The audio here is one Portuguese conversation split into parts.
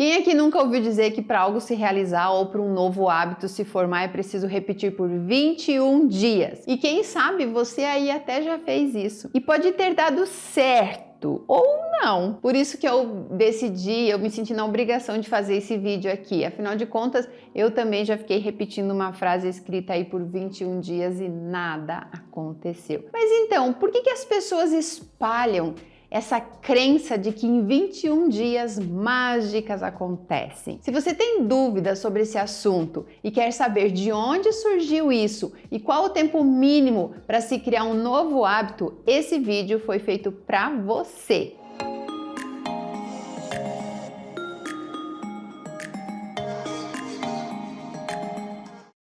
Quem aqui nunca ouviu dizer que para algo se realizar ou para um novo hábito se formar é preciso repetir por 21 dias? E quem sabe você aí até já fez isso. E pode ter dado certo ou não. Por isso que eu me senti na obrigação de fazer esse vídeo aqui. Afinal de contas, eu também já fiquei repetindo uma frase escrita aí por 21 dias e nada aconteceu. Mas então, por que as pessoas espalham essa crença de que em 21 dias mágicas acontecem? Se você tem dúvidas sobre esse assunto e quer saber de onde surgiu isso e qual o tempo mínimo para se criar um novo hábito, esse vídeo foi feito para você.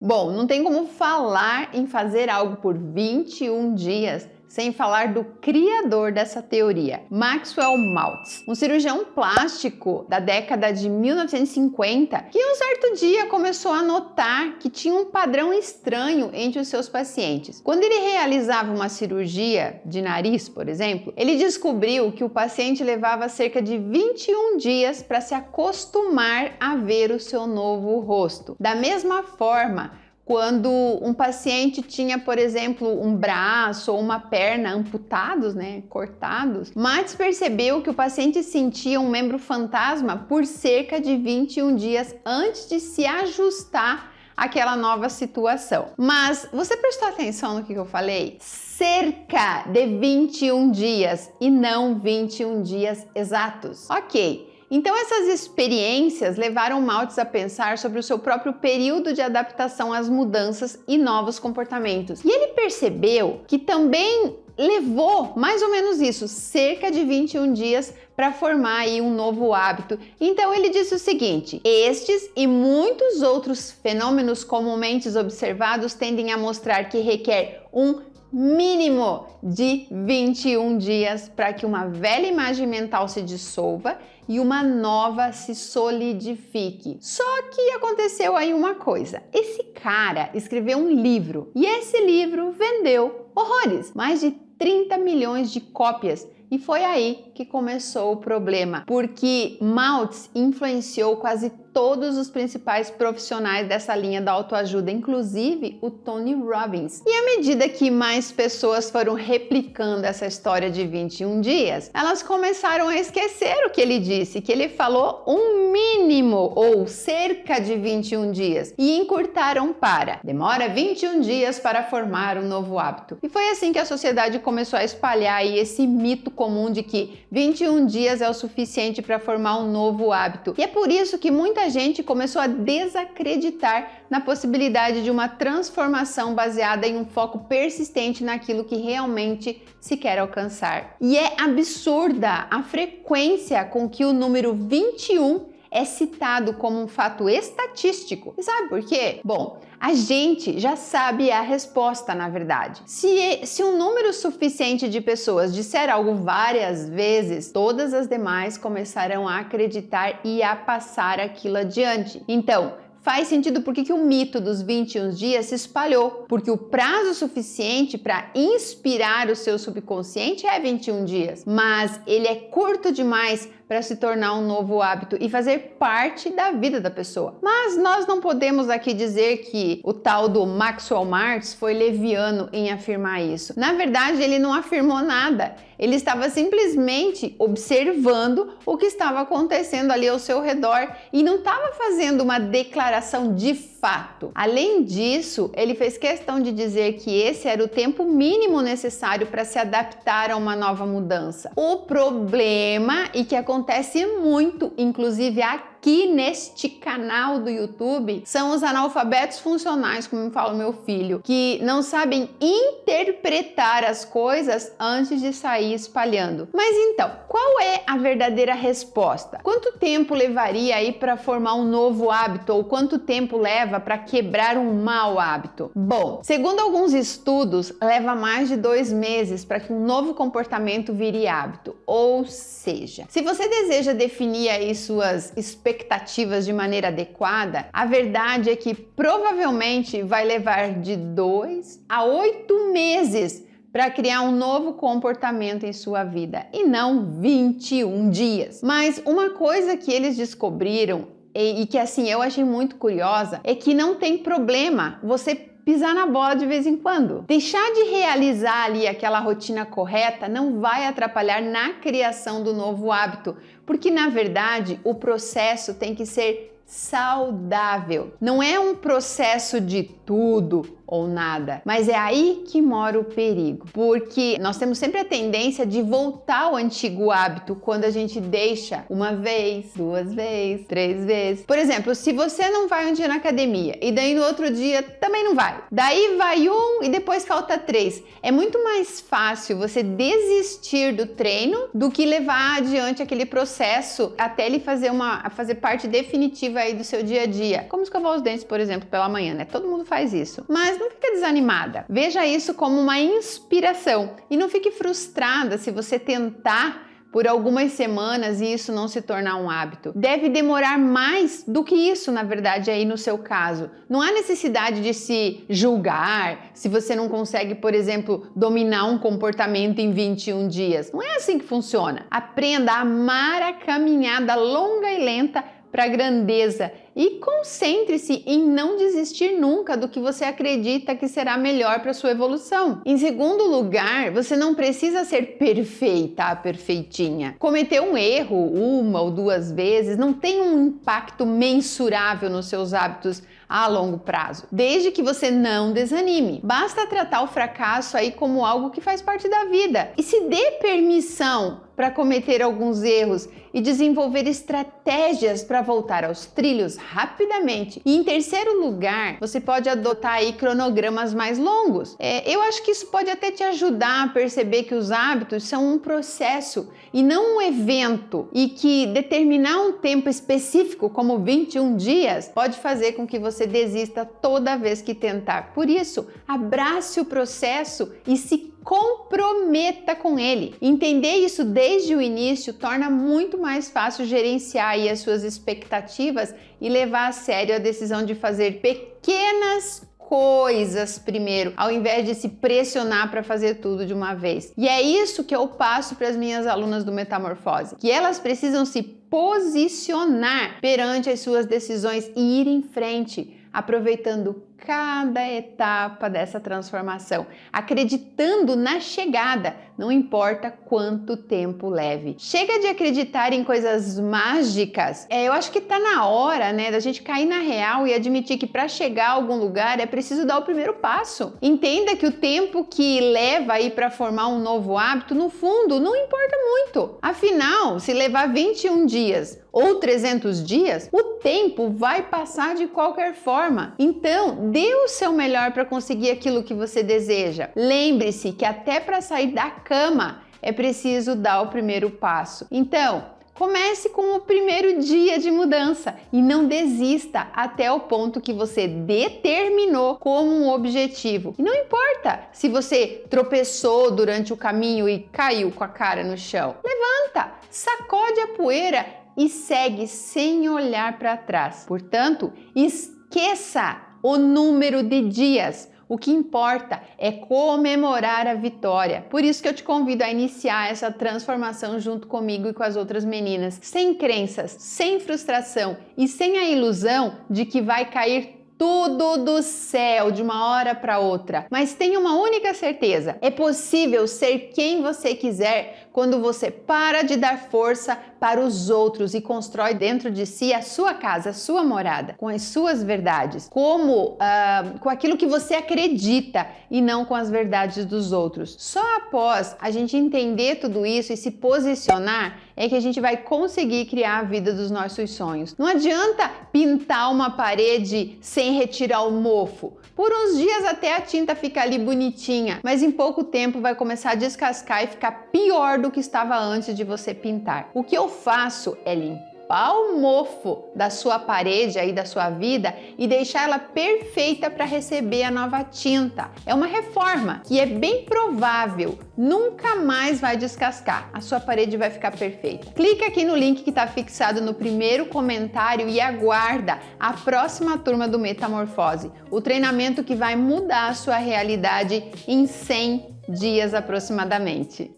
Bom, não tem como falar em fazer algo por 21 dias sem falar do criador dessa teoria, Maxwell Maltz, um cirurgião plástico da década de 1950, que um certo dia começou a notar que tinha um padrão estranho entre os seus pacientes. Quando ele realizava uma cirurgia de nariz, por exemplo, ele descobriu que o paciente levava cerca de 21 dias para se acostumar a ver o seu novo rosto. Da mesma forma, quando um paciente tinha, por exemplo, um braço ou uma perna amputados, cortados, Maltz percebeu que o paciente sentia um membro fantasma por cerca de 21 dias antes de se ajustar àquela nova situação. Mas você prestou atenção no que eu falei? Cerca de 21 dias e não 21 dias exatos. Ok. Então essas experiências levaram Maltz a pensar sobre o seu próprio período de adaptação às mudanças e novos comportamentos. E ele percebeu que também levou mais ou menos isso, cerca de 21 dias para formar aí um novo hábito. Então ele disse o seguinte: estes e muitos outros fenômenos comumente observados tendem a mostrar que requer um mínimo de 21 dias para que uma velha imagem mental se dissolva e uma nova se solidifique. Só que aconteceu aí uma coisa: esse cara escreveu um livro e esse livro vendeu horrores, mais de 30 milhões de cópias. E foi aí que começou o problema, porque Maltz influenciou quase todos os principais profissionais dessa linha da autoajuda, inclusive o Tony Robbins. E à medida que mais pessoas foram replicando essa história de 21 dias, elas começaram a esquecer o que ele disse, que ele falou um mínimo ou cerca de 21 dias e encurtaram para demora 21 dias para formar um novo hábito. E foi assim que a sociedade começou a espalhar aí esse mito comum de que 21 dias é o suficiente para formar um novo hábito. E é por isso que muita gente começou a desacreditar na possibilidade de uma transformação baseada em um foco persistente naquilo que realmente se quer alcançar. E é absurda a frequência com que o número 21 é citado como um fato estatístico. E sabe por quê? Bom, a gente já sabe a resposta, na verdade. Se um número suficiente de pessoas disser algo várias vezes, todas as demais começarão a acreditar e a passar aquilo adiante. Então, faz sentido porque o mito dos 21 dias se espalhou, porque o prazo suficiente para inspirar o seu subconsciente é 21 dias, mas ele é curto demais para se tornar um novo hábito e fazer parte da vida da pessoa. Mas nós não podemos aqui dizer que o tal do Maxwell Maltz foi leviano em afirmar isso. Na verdade, ele não afirmou nada. Ele estava simplesmente observando o que estava acontecendo ali ao seu redor e não estava fazendo uma declaração de fato. Além disso, ele fez questão de dizer que esse era o tempo mínimo necessário para se adaptar a uma nova mudança. O problema, e que acontece muito, inclusive aqui neste canal do YouTube, são os analfabetos funcionais, como fala o meu filho, que não sabem interpretar as coisas antes de sair espalhando. Mas então, qual é a verdadeira resposta? Quanto tempo levaria aí para formar um novo hábito, ou quanto tempo leva para quebrar um mau hábito? Bom, segundo alguns estudos, leva mais de 2 meses para que um novo comportamento vire hábito. Ou seja, se você deseja definir aí suas expectativas de maneira adequada, a verdade é que provavelmente vai levar de 2 a 8 meses para criar um novo comportamento em sua vida e não 21 dias. Mas uma coisa que eles descobriram e que assim eu achei muito curiosa é que não tem problema você pisar na bola de vez em quando. Deixar de realizar ali aquela rotina correta não vai atrapalhar na criação do novo hábito, porque na verdade o processo tem que ser saudável. Não é um processo de tudo ou nada, mas é aí que mora o perigo, porque nós temos sempre a tendência de voltar ao antigo hábito quando a gente deixa uma vez, 2 vezes, 3 vezes. Por exemplo, se você não vai um dia na academia e daí no outro dia também não vai, daí vai um e depois falta 3. É muito mais fácil você desistir do treino do que levar adiante aquele processo até ele fazer parte definitiva aí do seu dia a dia. Como escovar os dentes, por exemplo, pela manhã, né? Todo mundo faz isso. Mas não fica desanimada. Veja isso como uma inspiração e não fique frustrada se você tentar por algumas semanas e isso não se tornar um hábito. Deve demorar mais do que isso, na verdade, aí no seu caso. Não há necessidade de se julgar se você não consegue, por exemplo, dominar um comportamento em 21 dias. Não é assim que funciona. Aprenda a amar a caminhada longa e lenta para a grandeza e concentre-se em não desistir nunca do que você acredita que será melhor para sua evolução. Em segundo lugar, você não precisa ser perfeita, perfeitinha. Cometer um erro 1 ou 2 vezes não tem um impacto mensurável nos seus hábitos a longo prazo, desde que você não desanime. Basta tratar o fracasso aí como algo que faz parte da vida e se dê permissão para cometer alguns erros e desenvolver estratégias para voltar aos trilhos rapidamente. E em terceiro lugar, você pode adotar aí cronogramas mais longos. Eu acho que isso pode até te ajudar a perceber que os hábitos são um processo e não um evento, e que determinar um tempo específico, como 21 dias, pode fazer com que você desista toda vez que tentar. Por isso, abrace o processo e se comprometa com ele. Entender isso desde o início torna muito mais fácil gerenciar aí as suas expectativas e levar a sério a decisão de fazer pequenas coisas primeiro, ao invés de se pressionar para fazer tudo de uma vez. E é isso que eu passo para as minhas alunas do Metamorfose, que elas precisam se posicionar perante as suas decisões e ir em frente, aproveitando cada etapa dessa transformação, acreditando na chegada, não importa quanto tempo leve. Chega de acreditar em coisas mágicas. Eu acho que tá na hora, né, da gente cair na real e admitir que para chegar a algum lugar é preciso dar o primeiro passo. Entenda que o tempo que leva aí para formar um novo hábito, no fundo, não importa muito. Afinal, se levar 21 dias ou 300 dias, o tempo vai passar de qualquer forma. Então, dê o seu melhor para conseguir aquilo que você deseja. Lembre-se que até para sair da cama é preciso dar o primeiro passo. Então, comece com o primeiro dia de mudança e não desista até o ponto que você determinou como um objetivo. E não importa se você tropeçou durante o caminho e caiu com a cara no chão. Levanta, sacode a poeira e segue sem olhar para trás. Portanto, esqueça o número de dias. O que importa é comemorar a vitória. Por isso que eu te convido a iniciar essa transformação junto comigo e com as outras meninas, sem crenças, sem frustração e sem a ilusão de que vai cair tudo do céu de uma hora para outra. Mas tenha uma única certeza: é possível ser quem você quiser quando você para de dar força para os outros e constrói dentro de si a sua casa, a sua morada, com as suas verdades, com aquilo que você acredita e não com as verdades dos outros. Só após a gente entender tudo isso e se posicionar é que a gente vai conseguir criar a vida dos nossos sonhos. Não adianta pintar uma parede sem retirar o mofo. Por uns dias até a tinta fica ali bonitinha, mas em pouco tempo vai começar a descascar e ficar pior do que estava antes de você pintar. O que eu faço é limpar o mofo da sua parede aí da sua vida e deixar ela perfeita para receber a nova tinta. É uma reforma que é bem provável nunca mais vai descascar. A sua parede vai ficar perfeita. Clica aqui no link que está fixado no primeiro comentário e aguarda a próxima turma do Metamorfose, o treinamento que vai mudar a sua realidade em 100 dias aproximadamente.